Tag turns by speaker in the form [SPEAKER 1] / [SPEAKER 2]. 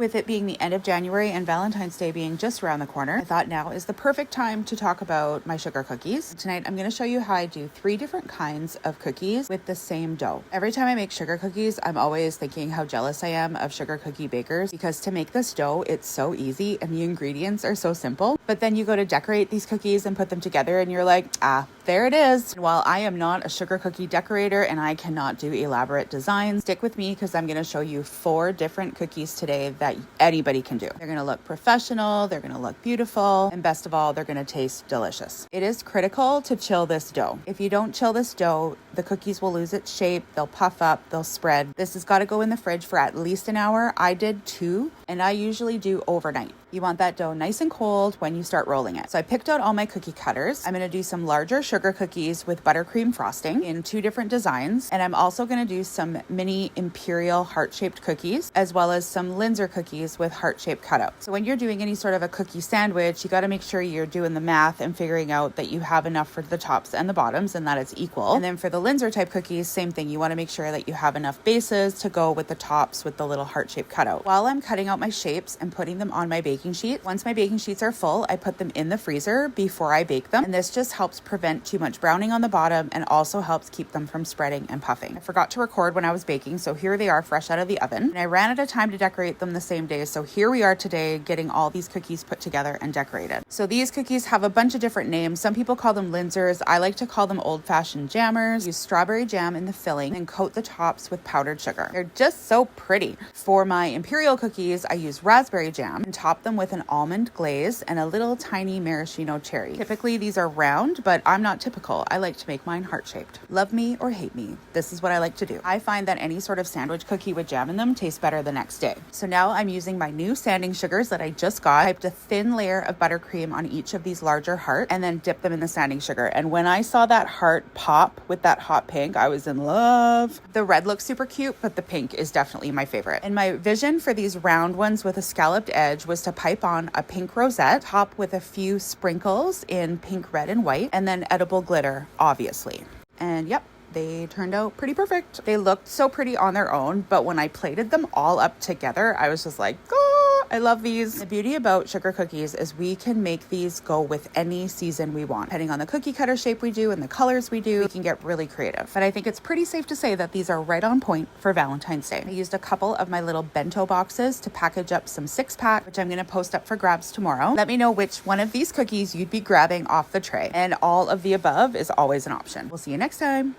[SPEAKER 1] With it being the end of January and Valentine's Day being just around the corner, I thought now is the perfect time to talk about my sugar cookies. Tonight, I'm going to show you how I do 3 different kinds of cookies with the same dough. Every time I make sugar cookies, I'm always thinking how jealous I am of sugar cookie bakers because to make this dough, it's so easy and the ingredients are so simple. But then you go to decorate these cookies and put them together and you're like, there it is. While I am not a sugar cookie decorator and I cannot do elaborate designs, stick with me because I'm going to show you 4 different cookies today that anybody can do. They're going to look professional, they're going to look beautiful, and best of all, they're going to taste delicious. It is critical to chill this dough. If you don't chill this dough, the cookies will lose its shape, they'll puff up, they'll spread. This has got to go in the fridge for at least an hour. I did 2, and I usually do overnight. You want that dough nice and cold when you start rolling it. So I picked out all my cookie cutters. I'm going to do some larger sugar cookies with buttercream frosting in 2 different designs. And I'm also going to do some mini imperial heart-shaped cookies, as well as some Linzer cookies with heart-shaped cutouts. So when you're doing any sort of a cookie sandwich, you got to make sure you're doing the math and figuring out that you have enough for the tops and the bottoms and that it's equal. And then for the Linzer type cookies, same thing. You want to make sure that you have enough bases to go with the tops with the little heart-shaped cutout. While I'm cutting out my shapes and putting them on my baking sheet. Once my baking sheets are full, I put them in the freezer before I bake them. And this just helps prevent too much browning on the bottom and also helps keep them from spreading and puffing. I forgot to record when I was baking, so here they are fresh out of the oven. And I ran out of time to decorate them the same day, so here we are today getting all these cookies put together and decorated. So these cookies have a bunch of different names. Some people call them Linzers. I like to call them old-fashioned jammers. Use strawberry jam in the filling and coat the tops with powdered sugar. They're just so pretty. For my imperial cookies, I use raspberry jam and top them with an almond glaze and a little tiny maraschino cherry. Typically these are round, but I'm not typical. I like to make mine heart-shaped. Love me or hate me, this is what I like to do. I find that any sort of sandwich cookie with jam in them tastes better the next day. So now I'm using my new sanding sugars that I just got. I put a thin layer of buttercream on each of these larger hearts and then dip them in the sanding sugar. And when I saw that heart pop with that hot pink, I was in love. The red looks super cute, but the pink is definitely my favorite. And my vision for these round ones with a scalloped edge was to pipe on a pink rosette, top with a few sprinkles in pink, red, and white, and then edible glitter, obviously. And yep, they turned out pretty perfect. They looked so pretty on their own, but when I plated them all up together, I was just like, I love these. The beauty about sugar cookies is we can make these go with any season we want. Depending on the cookie cutter shape we do and the colors we do, we can get really creative. But I think it's pretty safe to say that these are right on point for Valentine's Day. I used a couple of my little bento boxes to package up some 6-pack, which I'm going to post up for grabs tomorrow. Let me know which one of these cookies you'd be grabbing off the tray. And all of the above is always an option. We'll see you next time.